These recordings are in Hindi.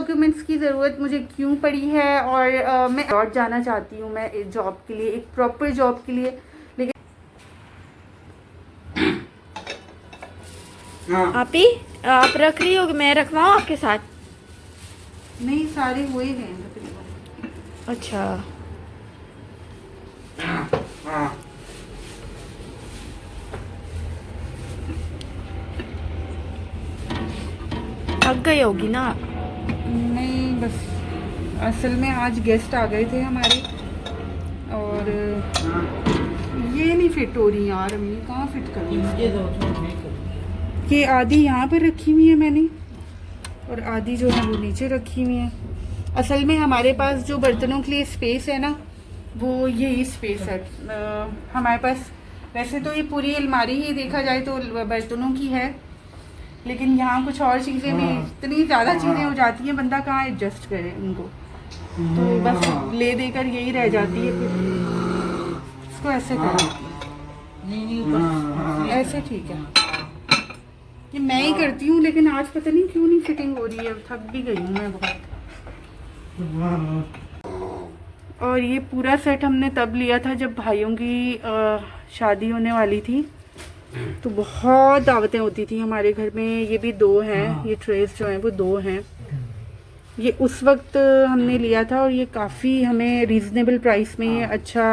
डॉक्यूमेंट्स की ज़रूरत मुझे क्यों पड़ी है, और मैं लौट जाना चाहती हूँ मैं एक जॉब के लिए, एक प्रॉपर जॉब के लिए। लेकिन आप रख रही हो कि मैं रखवाऊँ आपके साथ? नहीं, सारे हुए हैं तकरीबन। अच्छा, थक गई होगी ना आप? नहीं, बस असल में आज गेस्ट आ गए थे हमारे, और ये नहीं फिट हो रही यार अम्मी, कहाँ फिट करूँ? ये आधी यहाँ पर रखी हुई है मैंने, और आधी जो है वो नीचे रखी हुई है। असल में हमारे पास जो बर्तनों के लिए स्पेस है ना, वो यही स्पेस है हमारे पास। वैसे तो ये पूरी अलमारी ही देखा जाए तो बर्तनों की है, लेकिन यहाँ कुछ और चीज़ें भी, इतनी ज़्यादा चीज़ें हो जाती हैं, बंदा कहाँ एडजस्ट करे उनको, तो बस ले देकर यही रह जाती है। फिर इसको ऐसे कर देती हूँ, ऐसे ठीक है। ये मैं ही करती हूँ, लेकिन आज पता नहीं क्यों नहीं फिटिंग हो रही है, थक भी गई हूँ मैं बहुत। और ये पूरा सेट हमने तब लिया था जब भाइयों की शादी होने वाली थी, तो बहुत दावतें होती थी हमारे घर में। ये भी 2 हैं, ये ट्रेस जो हैं वो 2 हैं। ये उस वक्त हमने लिया था, और ये काफ़ी हमें रीज़नेबल प्राइस में, ये अच्छा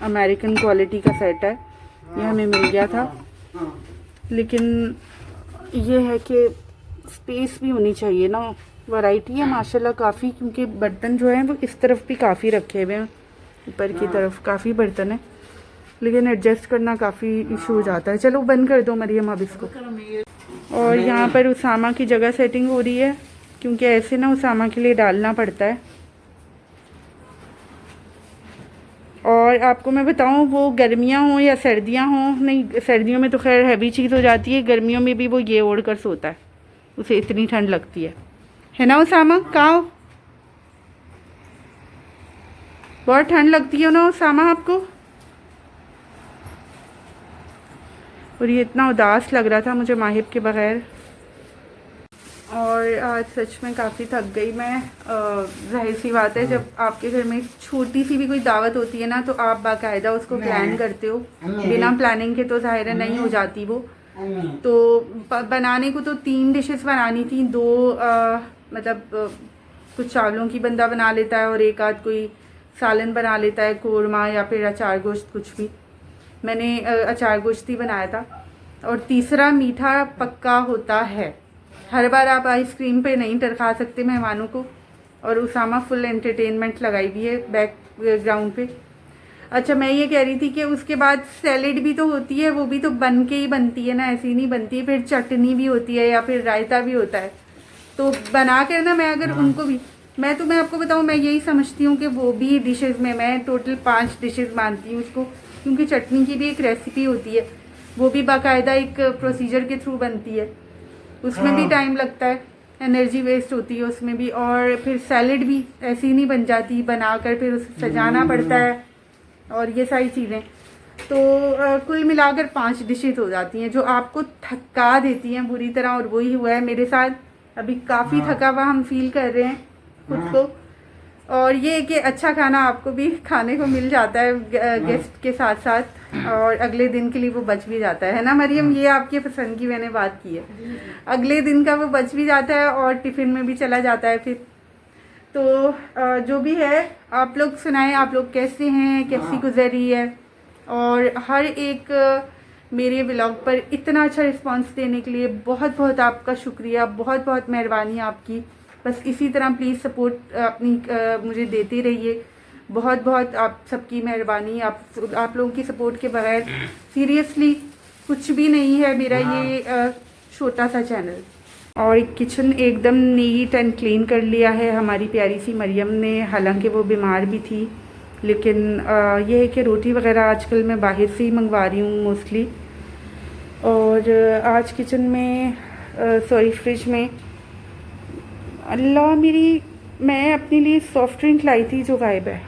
अमेरिकन क्वालिटी का सेट है, ये हमें मिल गया था। लेकिन ये है कि स्पेस भी होनी चाहिए ना, वैरायटी है माशाल्लाह काफ़ी, क्योंकि बर्तन जो हैं वो इस तरफ भी काफ़ी रखे हुए हैं, ऊपर की तरफ काफ़ी बर्तन है, लेकिन एडजस्ट करना काफ़ी इशू हो जाता है। चलो बंद कर दो मरियम अब इसको। और यहाँ पर उसामा की जगह सेटिंग हो रही है, क्योंकि ऐसे ना उसामा के लिए डालना पड़ता है। और आपको मैं बताऊं, वो गर्मियां हों या सर्दियां हों, नहीं सर्दियों में तो खैर हैवी चीज़ हो जाती है, गर्मियों में भी वो ये ओढ़ कर सोता है, उसे इतनी ठंड लगती है ना उसामा? कहाँ हो? बहुत ठंड लगती है ना उसामा आपको? और ये इतना उदास लग रहा था मुझे माहिब के बगैर, और आज सच में काफ़ी थक गई मैं। जाहिर सी बात है, जब आपके घर में छोटी सी भी कोई दावत होती है ना, तो आप बाकायदा उसको प्लान करते हो, बिना प्लानिंग के तो जाहिर है नहीं हो जाती वो। तो बनाने को तो 3 डिशेस बनानी थी, 2 मतलब कुछ चावलों की बंदा बना लेता है, और एक आध कोई सालन बना लेता है, कोरमा या फिर अचार गोश्त कुछ भी। मैंने अचार गोश्त ही बनाया था। और तीसरा मीठा पक्का होता है, हर बार आप आइसक्रीम पे नहीं टरखा सकते मेहमानों को। और उसामा फुल एंटरटेनमेंट लगाई हुई है बैक ग्राउंड पे। अच्छा, मैं ये कह रही थी कि उसके बाद सैलेड भी तो होती है, वो भी तो बन के ही बनती है ना, ऐसी नहीं बनती है। फिर चटनी भी होती है या फिर रायता भी होता है, तो बना कर ना मैं अगर उनको भी, मैं आपको बताऊँ, मैं यही समझती हूँ कि वो भी डिशेज़ में मैं टोटल 5 डिशेज़ मानती हूँ उसको, क्योंकि चटनी की भी एक रेसिपी होती है, वो भी बाकायदा एक प्रोसीजर के थ्रू बनती है, उसमें भी टाइम लगता है, एनर्जी वेस्ट होती है उसमें भी। और फिर सैलेड भी ऐसी नहीं बन जाती, बनाकर फिर उसे सजाना पड़ता है, और ये सारी चीज़ें। तो कुल मिलाकर 5 डिशेज हो जाती हैं जो आपको थका देती हैं बुरी तरह, और वही हुआ है मेरे साथ। अभी काफ़ी थका हुआ हम फील कर रहे हैं खुद को। और ये कि अच्छा खाना आपको भी खाने को मिल जाता है गेस्ट के साथ साथ, और अगले दिन के लिए वो बच भी जाता है ना मरियम? ये आपके पसंद की मैंने बात की है, अगले दिन का वो बच भी जाता है और टिफ़िन में भी चला जाता है फिर। तो जो भी है, आप लोग सुनाएं, आप लोग कैसे हैं, कैसी गुजर रही है। और हर एक मेरे व्लॉग पर इतना अच्छा रिस्पांस देने के लिए बहुत बहुत आपका शुक्रिया, बहुत बहुत मेहरबानी आपकी। बस इसी तरह प्लीज़ सपोर्ट अपनी मुझे देते रहिए। बहुत बहुत आप सबकी मेहरबानी। आप लोगों की सपोर्ट के बगैर सीरियसली कुछ भी नहीं है मेरा ये छोटा सा चैनल। और किचन एकदम नीट एंड क्लीन कर लिया है हमारी प्यारी सी मरियम ने, हालांकि वो बीमार भी थी, लेकिन ये है कि रोटी वगैरह आजकल मैं बाहर से ही मंगवा रही हूँ मोस्टली। और आज किचन में सॉरी फ्रिज में, अल्लाह मेरी, मैं अपने लिए सॉफ्ट ड्रिंक लाई थी जो गायब है,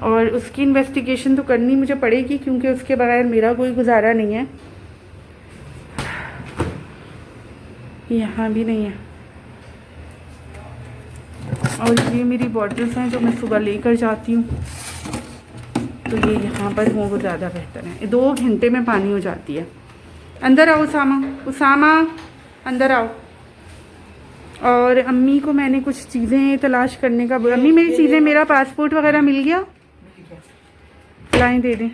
और उसकी इन्वेस्टिगेशन तो करनी मुझे पड़ेगी, क्योंकि उसके बगैर मेरा कोई गुजारा नहीं है। यहाँ भी नहीं है, और ये मेरी बॉटल्स हैं जो मैं सुबह लेकर जाती हूँ, तो ये यहाँ पर हो वो ज़्यादा बेहतर है। 2 घंटे में पानी हो जाती है। अंदर आओ उसामा, उसामा अंदर आओ। और अम्मी को मैंने कुछ चीज़ें तलाश करने का, अम्मी मेरी चीज़ें, मेरा पासपोर्ट वगैरह मिल गया, लाइन दे दें।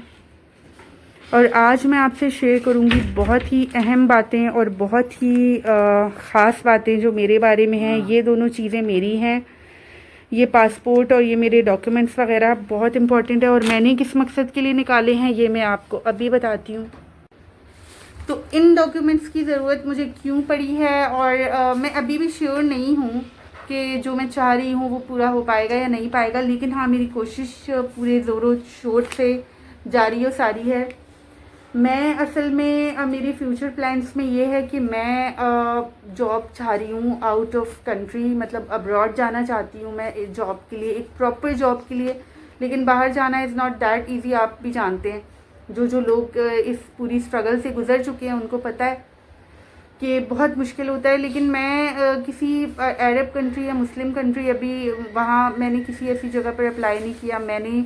और आज मैं आपसे शेयर करूंगी बहुत ही अहम बातें और बहुत ही ख़ास बातें जो मेरे बारे में हैं। ये दोनों चीज़ें मेरी हैं, ये पासपोर्ट और ये मेरे डॉक्यूमेंट्स वगैरह बहुत इंपॉर्टेंट है, और मैंने किस मकसद के लिए निकाले हैं ये मैं आपको अभी बताती हूँ। तो इन डॉक्यूमेंट्स की ज़रूरत मुझे क्यों पड़ी है, और मैं अभी भी श्योर नहीं हूँ कि जो मैं चाह रही हूँ वो पूरा हो पाएगा या नहीं पाएगा, लेकिन हाँ मेरी कोशिश पूरे ज़ोरों शोर से जारी और सारी है। मैं असल में मेरे फ्यूचर प्लान्स में ये है कि मैं जॉब चाह रही हूँ आउट ऑफ कंट्री, मतलब अब्रॉड जाना चाहती हूँ मैं एक जॉब के लिए, एक प्रॉपर जॉब के लिए। लेकिन बाहर जाना इज़ नॉट दैट ईजी, आप भी जानते हैं। जो लोग इस पूरी स्ट्रगल से गुजर चुके हैं उनको पता है कि बहुत मुश्किल होता है। लेकिन मैं किसी अरब कंट्री या मुस्लिम कंट्री, अभी वहाँ मैंने किसी ऐसी जगह पर अप्लाई नहीं किया। मैंने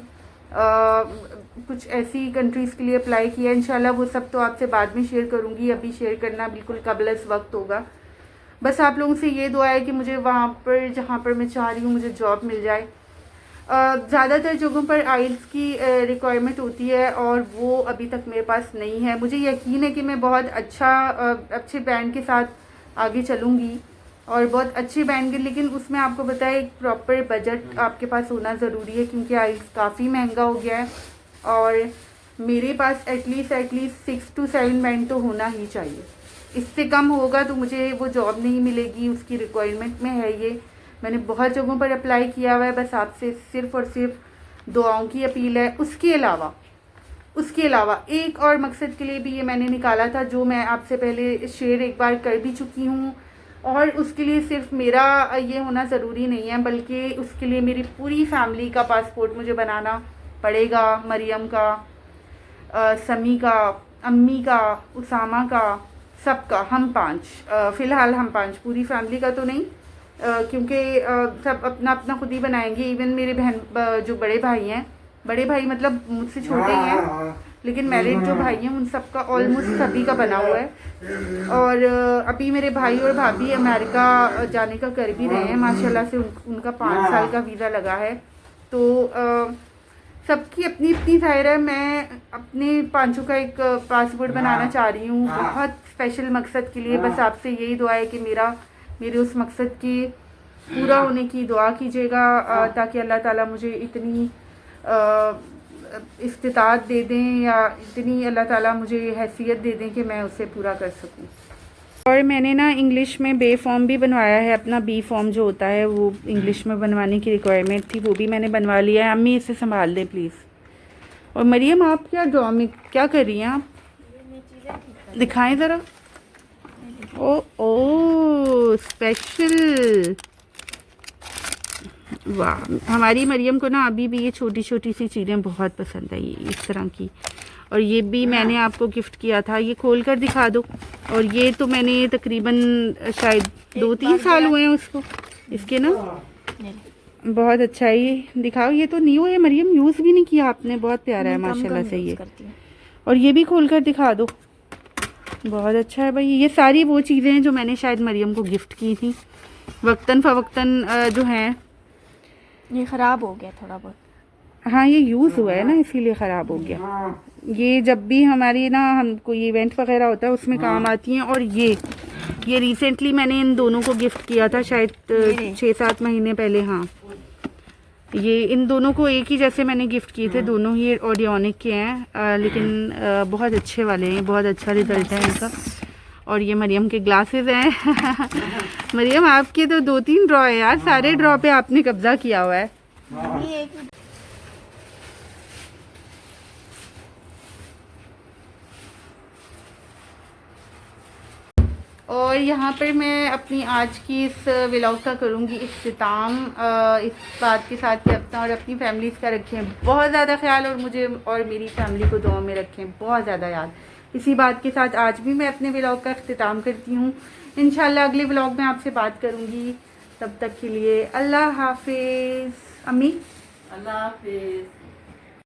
कुछ ऐसी कंट्रीज़ के लिए अप्लाई किया। इंशाल्लाह वो सब तो आपसे बाद में शेयर करूँगी, अभी शेयर करना बिल्कुल कबल इस वक्त होगा। बस आप लोगों से ये दुआ है कि मुझे वहाँ पर जहाँ पर मैं चाह रही हूँ मुझे जॉब मिल जाए। ज़्यादातर जगहों पर आइल्स की रिक्वायरमेंट होती है और वो अभी तक मेरे पास नहीं है। मुझे यकीन है कि मैं बहुत अच्छे बैंड के साथ आगे चलूँगी और बहुत अच्छे बैंड के, लेकिन उसमें आपको पता है एक प्रॉपर बजट आपके पास होना ज़रूरी है, क्योंकि आइल्स काफ़ी महंगा हो गया है और मेरे पास एटलीस्ट 6 to 7 बैंड तो होना ही चाहिए। इससे कम होगा तो मुझे वो जॉब नहीं मिलेगी, उसकी रिक्वायरमेंट में है ये। मैंने बहुत जगहों पर अप्लाई किया हुआ है, बस आपसे सिर्फ़ और सिर्फ दुआओं की अपील है। उसके अलावा एक और मकसद के लिए भी ये मैंने निकाला था, जो मैं आपसे पहले शेयर एक बार कर भी चुकी हूँ। और उसके लिए सिर्फ मेरा ये होना ज़रूरी नहीं है, बल्कि उसके लिए मेरी पूरी फैमिली का पासपोर्ट मुझे बनाना पड़ेगा। मरियम का, समी का, अम्मी का, उसामा का, सबका, हम 5, फ़िलहाल हम 5, पूरी फैमिली का तो नहीं, क्योंकि सब अपना अपना खुद ही बनाएंगे। इवन मेरे बहन जो बड़े भाई मतलब मुझसे छोटे ही हैं, लेकिन मैरिड जो भाई हैं उन सबका ऑलमोस्ट सभी का बना हुआ है। और अभी मेरे भाई और भाभी अमेरिका जाने का कर भी रहे हैं माशाल्लाह से, उनका 5 साल का वीज़ा लगा है। तो सबकी अपनी अपनी ज़ाहिर है। मैं अपने 5 का एक पासपोर्ट बनाना चाह रही हूँ बहुत स्पेशल मकसद के लिए। बस आपसे यही दुआ है कि मेरे उस मकसद के पूरा होने की दुआ कीजिएगा, ताकि अल्लाह ताला मुझे इतनी इस्तिताअत दे दें, या इतनी अल्लाह ताला मुझे हैसियत दे दें कि मैं उसे पूरा कर सकूं। और मैंने ना इंग्लिश में बे फॉर्म भी बनवाया है, अपना बी फॉर्म जो होता है वो इंग्लिश में बनवाने की रिक्वायरमेंट थी, वो भी मैंने बनवा लिया है। अम्मी इसे संभाल दें प्लीज़। और मरियम आप क्या ड्रॉ में क्या कर रही हैं आप? दिखाएं ज़रा। ओ स्पेशल, वाह। हमारी मरियम को ना अभी भी ये छोटी छोटी सी चीज़ें बहुत पसंद है, ये इस तरह की। और ये भी मैंने आपको गिफ्ट किया था, ये खोल कर दिखा दो। और ये तो मैंने तकरीबन शायद 2-3 साल हुए हैं उसको, इसके ना। बहुत अच्छा है, ये दिखाओ। ये तो न्यू है मरियम, यूज़ भी नहीं किया आपने, बहुत प्यारा है माशाल्लाह से ये। और ये भी खोल कर दिखा दो, बहुत अच्छा है भाई। ये सारी वो चीज़ें हैं जो मैंने शायद मरियम को गिफ्ट की थी, वक्तन फ़वक्तन जो हैं। ये ख़राब हो गया थोड़ा बहुत। हाँ ये यूज़ हुआ है ना, इसीलिए ख़राब हो गया। ये जब भी हमारी ना हम कोई इवेंट वगैरह होता है उसमें काम आती हैं। और ये रिसेंटली मैंने इन दोनों को गिफ्ट किया था, शायद 6-7 महीने पहले। हाँ ये इन दोनों को एक ही जैसे मैंने गिफ्ट किए थे, दोनों ही ऑडियोनिक के हैं, लेकिन बहुत अच्छे वाले हैं, बहुत अच्छा रिजल्ट है इनका। और ये मरियम के ग्लासेस हैं। मरियम आपके तो 2-3 ड्रॉ है यार, सारे ड्रॉ पे आपने कब्जा किया हुआ है। और यहाँ पर मैं अपनी आज की इस व्लॉग का करूँगी इख्तिताम, इस बात के साथ कि अपना और अपनी फैमिली का रखें बहुत ज़्यादा ख्याल, और मुझे और मेरी फैमिली को दुआ में रखें बहुत ज़्यादा याद। इसी बात के साथ आज भी मैं अपने व्लॉग का इख्तिताम करती हूँ। इंशाल्लाह अगले व्लॉग में आपसे बात करूँगी। तब तक के लिए अल्लाह हाफिज़। अम्मी अल्लाह हाफिज।